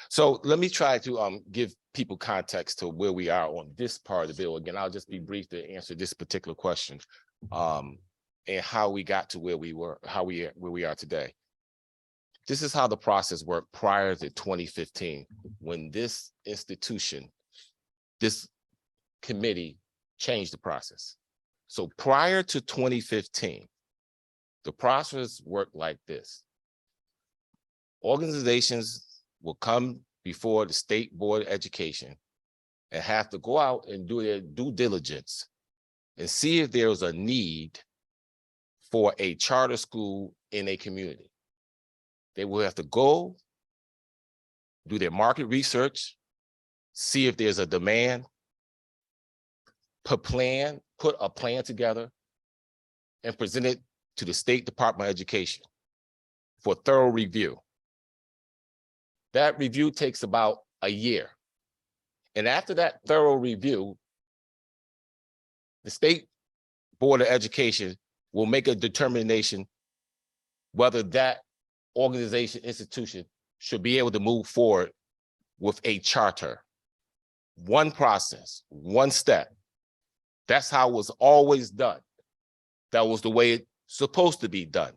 So let me try to give people context to where we are on this part of the bill. Again, I'll just be brief to answer this particular question, and how we got to where we were, where we are today. This is how the process worked prior to 2015, when this institution, this committee changed the process. So prior to 2015, the process worked like this. Organizations will come before the State Board of Education and have to go out and do their due diligence and see if there's a need for a charter school in a community. They will have to go do their market research, see if there's a demand, put a plan together, and present it to the State Department of Education for thorough review. That review takes about a year. And after that thorough review, the State Board of Education will make a determination whether that organization, institution should be able to move forward with a charter. One process, one step. That's how it was always done. That was the way it's supposed to be done.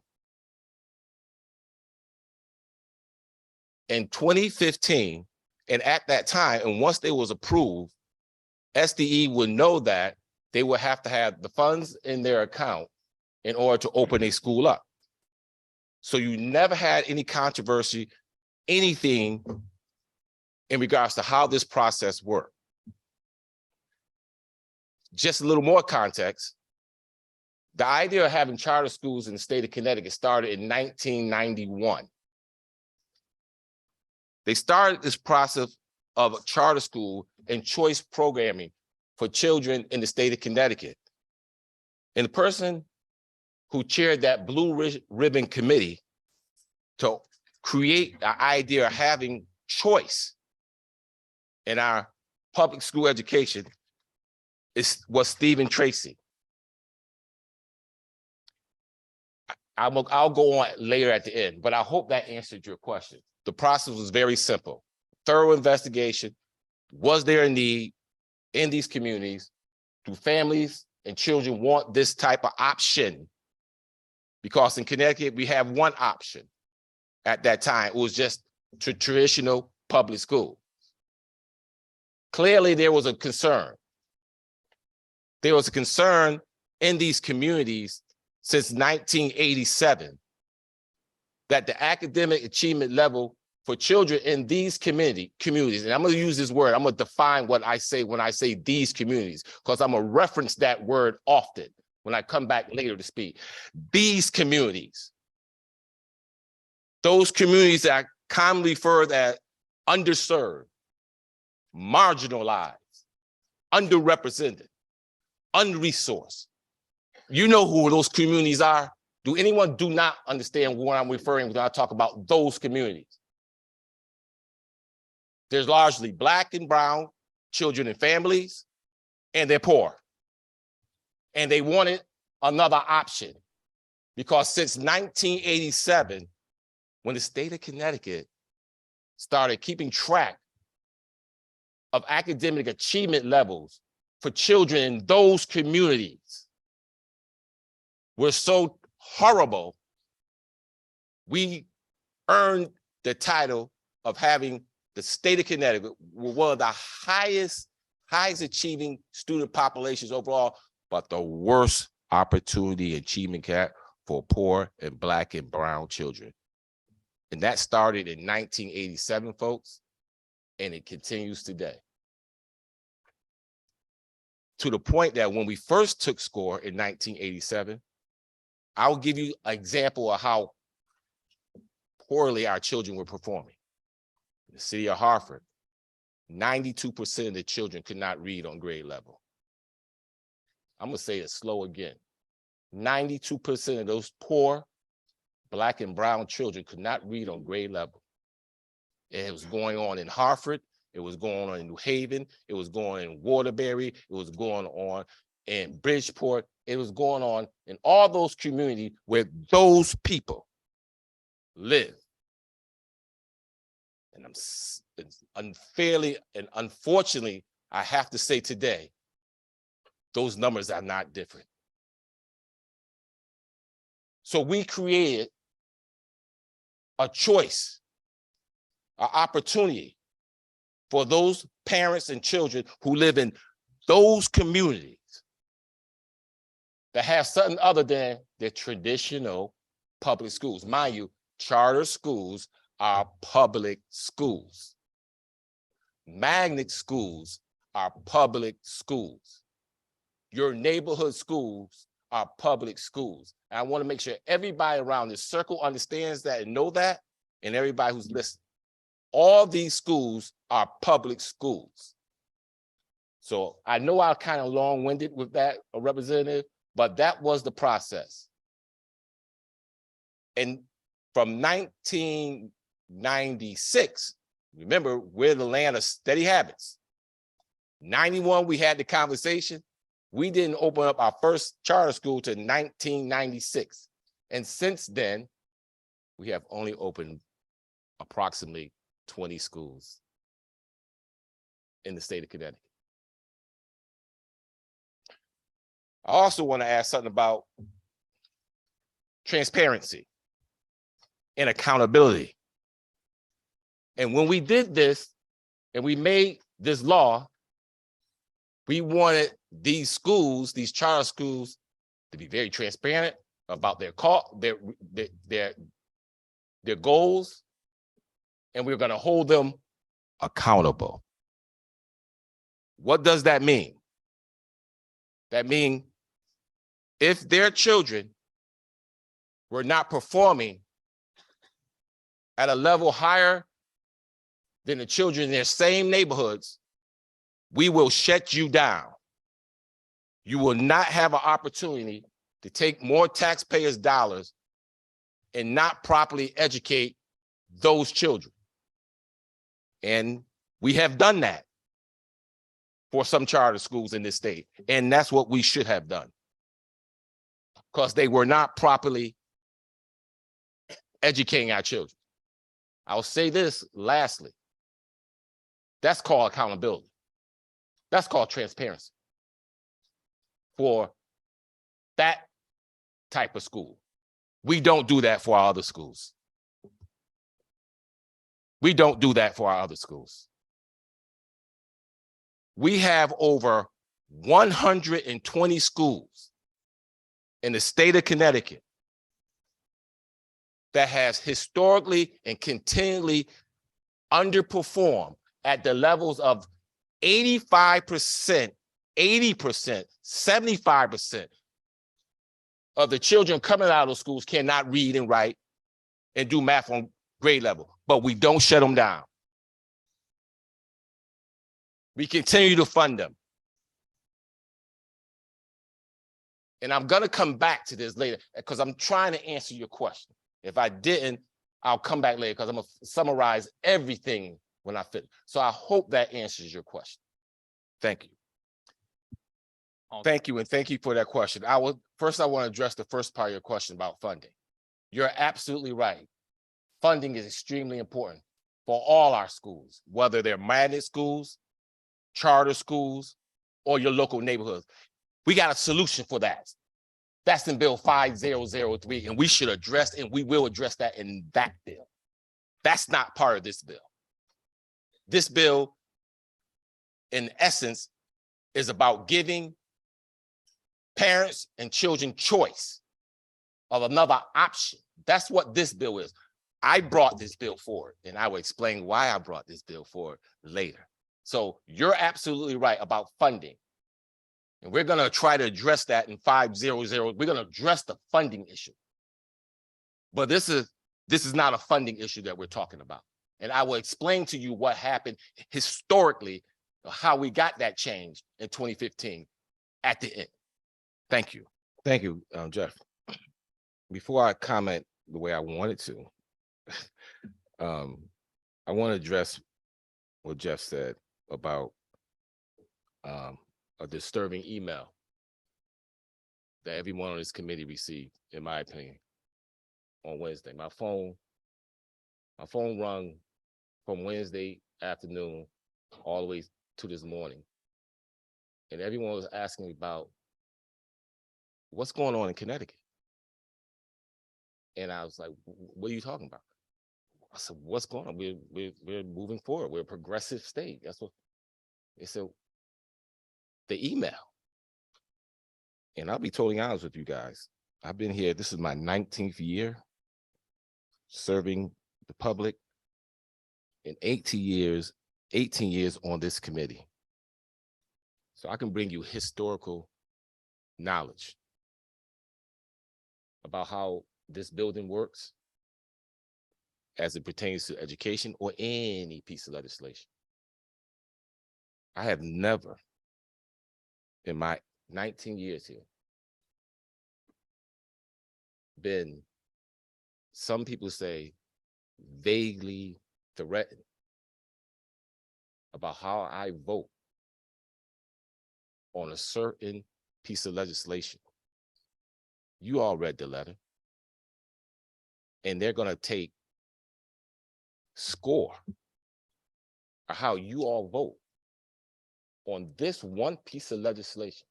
In 2015, and at that time, and once they was approved, SDE would know that they would have to have the funds in their account in order to open a school up. So you never had any controversy, anything in regards to how this process worked. Just a little more context. The idea of having charter schools in the state of Connecticut started in 1991. They started this process of a charter school and choice programming for children in the state of Connecticut. And the person who chaired that blue ribbon committee to create the idea of having choice in our public school education was Stephen Tracy. I'll go on later at the end, but I hope that answered your question. The process was very simple. Thorough investigation. Was there a need in these communities? Do families and children want this type of option? Because in Connecticut, we have one option. At that time, it was just traditional public school. Clearly, there was a concern. There was a concern in these communities since 1987 that the academic achievement level for children in these communities, and I'm going to use this word, I'm going to define what I say when I say these communities, because I'm going to reference that word often when I come back later to speak. These communities, those communities that are commonly referred as underserved, marginalized, underrepresented, unresourced. You know who those communities are? Do anyone do not understand what I'm referring when I talk about those communities? There's largely Black and brown children and families, and they're poor. And they wanted another option because since 1987, when the state of Connecticut started keeping track of academic achievement levels for children in those communities, were so horrible, we earned the title of having the state of Connecticut one of the highest achieving student populations overall, but the worst opportunity achievement gap for poor and Black and brown children. And that started in 1987, folks, and it continues today. To the point that when we first took SCORE in 1987, I'll give you an example of how poorly our children were performing. In the city of Hartford, 92% of the children could not read on grade level. I'm gonna say it slow again. 92% of those poor Black and brown children could not read on grade level. It was going on in Hartford, it was going on in New Haven, it was going on in Waterbury, it was going on in Bridgeport, it was going on in all those communities where those people live. And it's unfairly and unfortunately, I have to say today, those numbers are not different. So we created a choice, an opportunity for those parents and children who live in those communities that have something other than their traditional public schools. Mind you, charter schools are public schools. Magnet schools are public schools. Your neighborhood schools are public schools. And I want to make sure everybody around this circle understands that and know that, and everybody who's listening. All these schools are public schools. So I know I kind of long-winded with that, Representative, but that was the process. And from 1996, remember, we're the land of steady habits. 91, we had the conversation. We didn't open up our first charter school to 1996. And since then, we have only opened approximately 20 schools in the state of Connecticut. I also want to ask something about transparency and accountability. And when we did this and we made this law, we wanted these schools, these charter schools, to be very transparent about their goals, and we're going to hold them accountable. What does that mean? That means if their children were not performing at a level higher than the children in their same neighborhoods, we will shut you down. You will not have an opportunity to take more taxpayers' dollars and not properly educate those children. And we have done that for some charter schools in this state. And that's what we should have done, because they were not properly educating our children. I'll say this lastly. That's called accountability. That's called transparency for that type of school. We don't do that for our other schools. We don't do that for our other schools. We have over 120 schools in the state of Connecticut that has historically and continually underperformed at the levels of 85%, 80%, 75% of the children coming out of those schools cannot read and write and do math on grade level, but we don't shut them down. We continue to fund them. And I'm going to come back to this later because I'm trying to answer your question. If I didn't, I'll come back later because I'm going to summarize everything when I fit. So I hope that answers your question. Thank you. Thank you, and thank you for that question. First, I want to address the first part of your question about funding. You're absolutely right. Funding is extremely important for all our schools, whether they're magnet schools, charter schools, or your local neighborhoods. We got a solution for that. That's in Bill 5003, and we should address, and we will address that in that bill. That's not part of this bill. This bill, in essence, is about giving parents and children choice of another option. That's what this bill is. I brought this bill forward, and I will explain why I brought this bill forward later. So you're absolutely right about funding. And we're going to try to address that in 500. We're going to address the funding issue. But this is not a funding issue that we're talking about. And I will explain to you what happened historically, how we got that change in 2015 at the end. Thank you. Thank you, Jeff. Before I comment the way I wanted to, I want to address what Jeff said about a disturbing email that everyone on this committee received, in my opinion, on Wednesday. My phone rung from Wednesday afternoon all the way to this morning. And everyone was asking me about what's going on in Connecticut. And I was like, what are you talking about? I said, what's going on? We're moving forward. We're a progressive state. That's what they said. The email. And I'll be totally honest with you guys. I've been here. This is my 19th year serving the public, and 18 years on this committee. So I can bring you historical knowledge about how this building works as it pertains to education or any piece of legislation. I have never in my 19 years here been, some people say, vaguely threatened about how I vote on a certain piece of legislation. You all read the letter, and they're gonna take score of how you all vote on this one piece of legislation.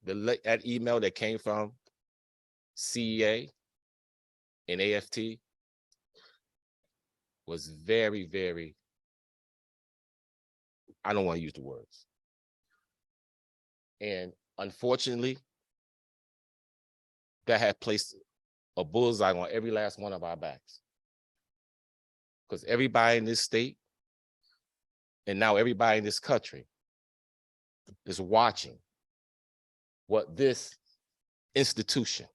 That email that came from CEA and AFT was very, very, I don't want to use the words. And unfortunately, that had placed a bullseye on every last one of our backs. Because everybody in this state, and now everybody in this country, is watching what this institution,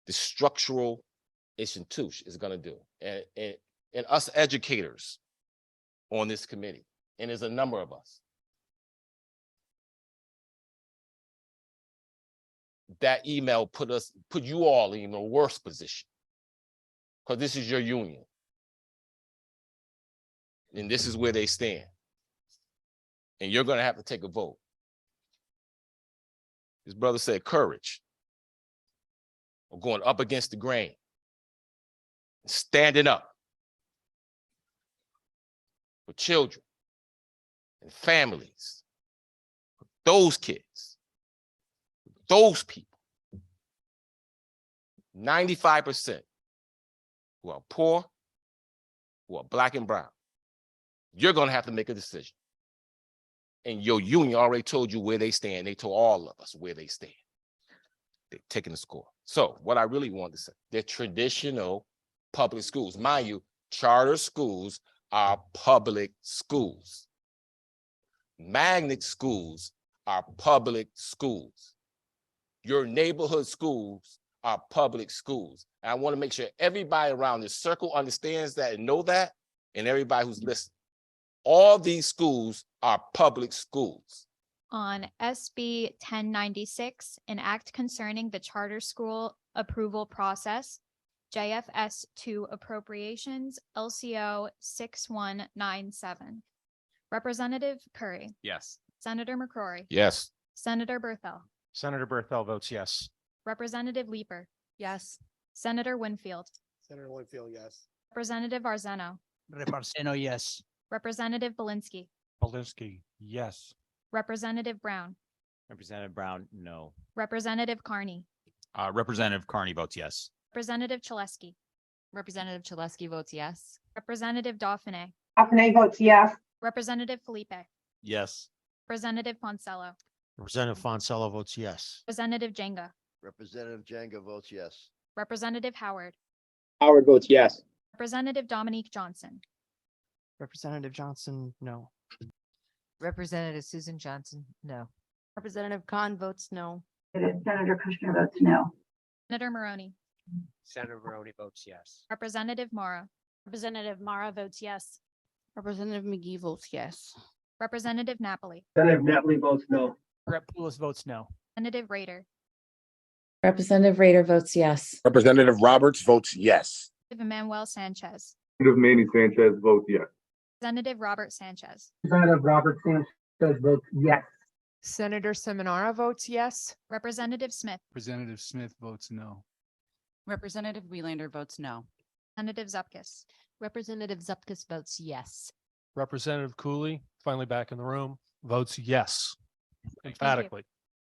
the structural institution, is going to do. And us educators on this committee, and there's a number of us, that email put you all in a worse position, because this is your union. And this is where they stand. And you're going to have to take a vote. His brother said courage, or going up against the grain, standing up for children and families, those kids, those people. 95% who are poor, who are Black and brown. You're going to have to make a decision. And your union already told you where they stand. They told all of us where they stand. They're taking the score. So what I really want to say, they're traditional public schools. Mind you, charter schools are public schools. Magnet schools are public schools. Your neighborhood schools are public schools. And I want to make sure everybody around this circle understands that and know that, and everybody who's listening. All these schools are public schools. On SB 1096, an act concerning the charter school approval process, JFS 2 appropriations, LCO 6197. Representative Curry. Yes. Senator McCrory. Yes. Senator Berthel. Senator Berthel votes yes. Representative Leeper. Yes. Senator Winfield. Senator Winfield, yes. Representative Arzeno. Representative yes. Representative Belinsky. Polinsky, yes. Representative Brown. Representative Brown, no. Representative Carney. Representative Carney votes yes. Representative Chaleski. Representative Chaleski votes yes. Representative Dauphiné. Dauphiné votes yes. Representative Felipe. Yes. Representative Poncello. Representative Foncello votes yes. Representative Jenga. Representative Jenga votes yes. Representative Howard. Howard votes yes. Representative Dominique Johnson. Representative Johnson, no. Representative Susan Johnson, no. Representative Khan votes no. Senator Kushner votes no. Senator Maroney. Senator Maroney votes yes. Representative Mara. Representative Mara votes yes. Representative McGee votes yes. Representative Napoli. Senator Napoli votes no. Rep. Poulos votes no. Representative Rader. Representative Rader votes yes. Representative Roberts votes yes. Emmanuel Sanchez. Representative Manny Sanchez votes yes. Representative Robert Sanchez. Representative Robert Sanchez votes yes. Senator Seminara votes yes. Representative Smith. Representative Smith votes no. Representative Welander votes no. Representative Zupkis. Representative Zupkis votes yes. Representative Cooley, finally back in the room, votes yes. Emphatically.